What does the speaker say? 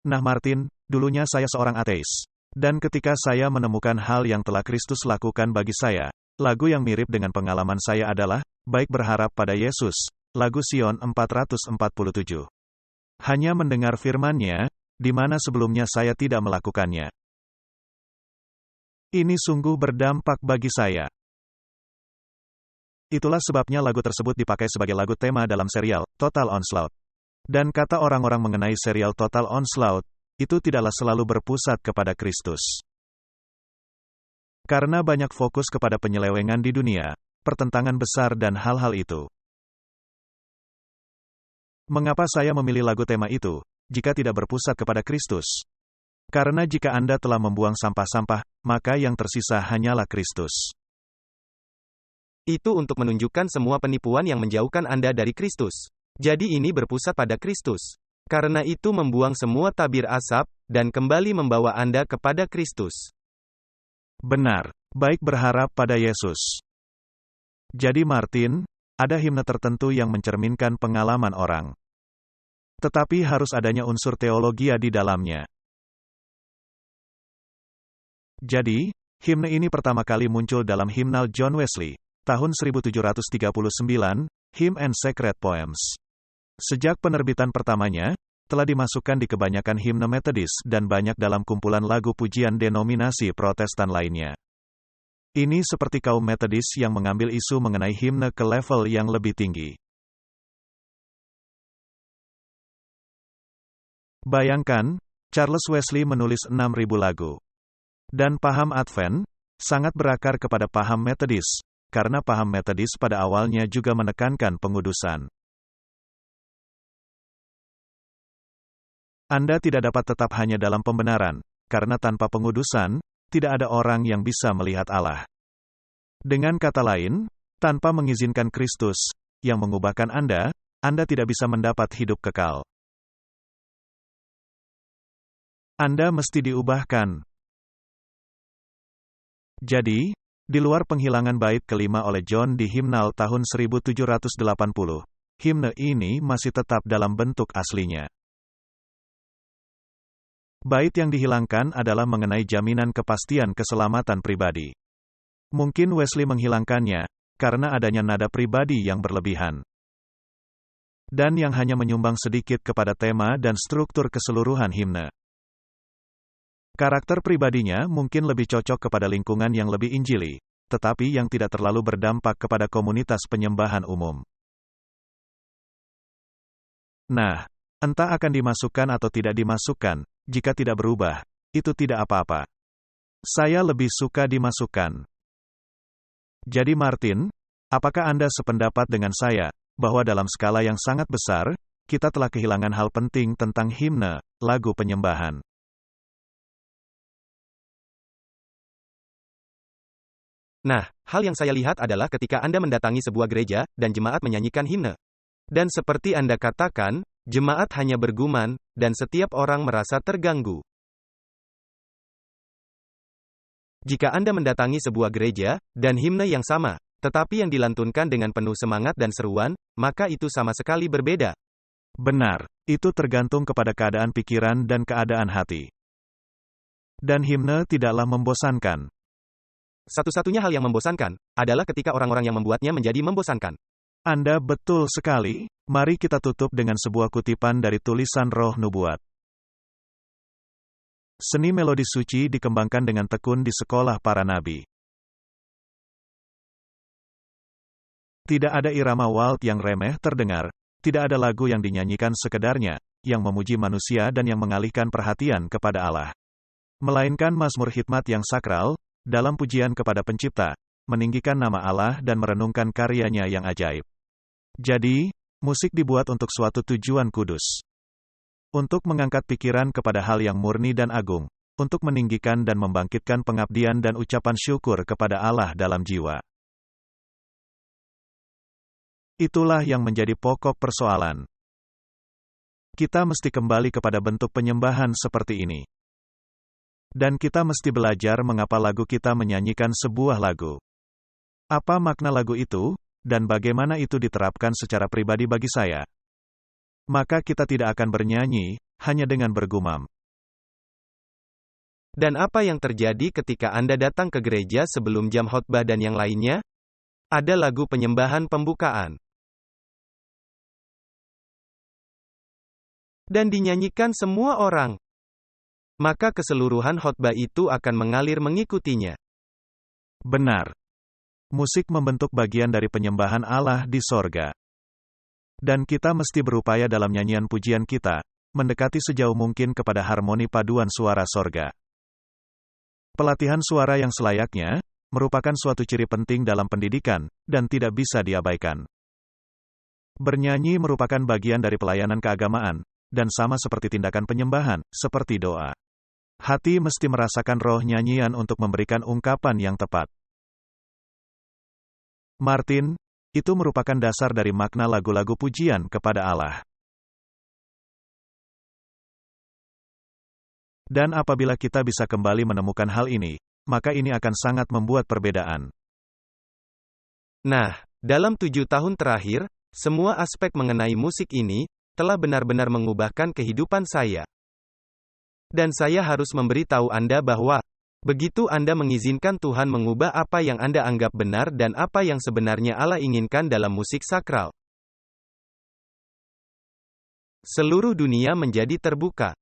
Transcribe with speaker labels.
Speaker 1: Nah Martin, dulunya saya seorang ateis. Dan ketika saya menemukan hal yang telah Kristus lakukan bagi saya, lagu yang mirip dengan pengalaman saya adalah, Baik Berharap pada Yesus, lagu Sion 447. Hanya mendengar firman-Nya, di mana sebelumnya saya tidak melakukannya. Ini sungguh berdampak bagi saya. Itulah sebabnya lagu tersebut dipakai sebagai lagu tema dalam serial Total Onslaught. Dan kata orang-orang mengenai serial Total Onslaught, itu tidaklah selalu berpusat kepada Kristus. Karena banyak fokus kepada penyelewengan di dunia, pertentangan besar dan hal-hal itu. Mengapa saya memilih lagu tema itu, jika tidak berpusat kepada Kristus? Karena jika Anda telah membuang sampah-sampah, maka yang tersisa hanyalah Kristus.
Speaker 2: Itu untuk menunjukkan semua penipuan yang menjauhkan Anda dari Kristus. Jadi ini berpusat pada Kristus. Karena itu membuang semua tabir asap, dan kembali membawa Anda kepada Kristus.
Speaker 1: Benar, baik berharap pada Yesus. Jadi Martin, ada himne tertentu yang mencerminkan pengalaman orang. Tetapi harus adanya unsur teologia di dalamnya. Jadi, himne ini pertama kali muncul dalam himnal John Wesley, tahun 1739, Hymn and Sacred Poems. Sejak penerbitan pertamanya, telah dimasukkan di kebanyakan himne Metodis dan banyak dalam kumpulan lagu pujian denominasi Protestan lainnya. Ini seperti kaum Metodis yang mengambil isu mengenai himne ke level yang lebih tinggi. Bayangkan, Charles Wesley menulis 6.000 lagu. Dan paham Advent sangat berakar kepada paham Metodis, karena paham Metodis pada awalnya juga menekankan pengudusan. Anda tidak dapat tetap hanya dalam pembenaran, karena tanpa pengudusan, tidak ada orang yang bisa melihat Allah. Dengan kata lain, tanpa mengizinkan Kristus, yang mengubahkan Anda tidak bisa mendapat hidup kekal. Anda mesti diubahkan. Jadi, di luar penghilangan bait kelima oleh John di himnal tahun 1780, himne ini masih tetap dalam bentuk aslinya. Bait yang dihilangkan adalah mengenai jaminan kepastian keselamatan pribadi. Mungkin Wesley menghilangkannya, karena adanya nada pribadi yang berlebihan. Dan yang hanya menyumbang sedikit kepada tema dan struktur keseluruhan himne. Karakter pribadinya mungkin lebih cocok kepada lingkungan yang lebih injili, tetapi yang tidak terlalu berdampak kepada komunitas penyembahan umum. Nah, entah akan dimasukkan atau tidak dimasukkan, jika tidak berubah, itu tidak apa-apa. Saya lebih suka dimasukkan. Jadi Martin, apakah Anda sependapat dengan saya, bahwa dalam skala yang sangat besar, kita telah kehilangan hal penting tentang himne, lagu penyembahan?
Speaker 2: Nah, hal yang saya lihat adalah ketika Anda mendatangi sebuah gereja, dan jemaat menyanyikan himne. Dan seperti Anda katakan, jemaat hanya bergumam, dan setiap orang merasa terganggu. Jika Anda mendatangi sebuah gereja, dan himne yang sama, tetapi yang dilantunkan dengan penuh semangat dan seruan, maka itu sama sekali berbeda.
Speaker 1: Benar, itu tergantung kepada keadaan pikiran dan keadaan hati. Dan himne tidaklah membosankan.
Speaker 2: Satu-satunya hal yang membosankan, adalah ketika orang-orang yang membuatnya menjadi membosankan.
Speaker 1: Anda betul sekali. Mari kita tutup dengan sebuah kutipan dari tulisan Roh Nubuat. Seni melodi suci dikembangkan dengan tekun di sekolah para nabi. Tidak ada irama walt yang remeh terdengar, tidak ada lagu yang dinyanyikan sekedarnya, yang memuji manusia dan yang mengalihkan perhatian kepada Allah. Melainkan mazmur hikmat yang sakral, dalam pujian kepada Pencipta, meninggikan nama Allah dan merenungkan karyanya yang ajaib. Jadi, musik dibuat untuk suatu tujuan kudus. Untuk mengangkat pikiran kepada hal yang murni dan agung, untuk meninggikan dan membangkitkan pengabdian dan ucapan syukur kepada Allah dalam jiwa. Itulah yang menjadi pokok persoalan. Kita mesti kembali kepada bentuk penyembahan seperti ini. Dan kita mesti belajar mengapa lagu kita menyanyikan sebuah lagu. Apa makna lagu itu? Dan bagaimana itu diterapkan secara pribadi bagi saya. Maka kita tidak akan bernyanyi, hanya dengan bergumam.
Speaker 2: Dan apa yang terjadi ketika Anda datang ke gereja sebelum jam khotbah dan yang lainnya? Ada lagu penyembahan pembukaan. Dan dinyanyikan semua orang. Maka keseluruhan khotbah itu akan mengalir mengikutinya.
Speaker 1: Benar. Musik membentuk bagian dari penyembahan Allah di sorga. Dan kita mesti berupaya dalam nyanyian pujian kita, mendekati sejauh mungkin kepada harmoni paduan suara sorga. Pelatihan suara yang selayaknya, merupakan suatu ciri penting dalam pendidikan, dan tidak bisa diabaikan. Bernyanyi merupakan bagian dari pelayanan keagamaan, dan sama seperti tindakan penyembahan, seperti doa. Hati mesti merasakan roh nyanyian untuk memberikan ungkapan yang tepat. Martin, itu merupakan dasar dari makna lagu-lagu pujian kepada Allah. Dan apabila kita bisa kembali menemukan hal ini, maka ini akan sangat membuat perbedaan.
Speaker 2: Nah, dalam 7 tahun terakhir, semua aspek mengenai musik ini, telah benar-benar mengubahkan kehidupan saya. Dan saya harus memberitahu Anda bahwa, begitu Anda mengizinkan Tuhan mengubah apa yang Anda anggap benar dan apa yang sebenarnya Allah inginkan dalam musik sakral, seluruh dunia menjadi terbuka.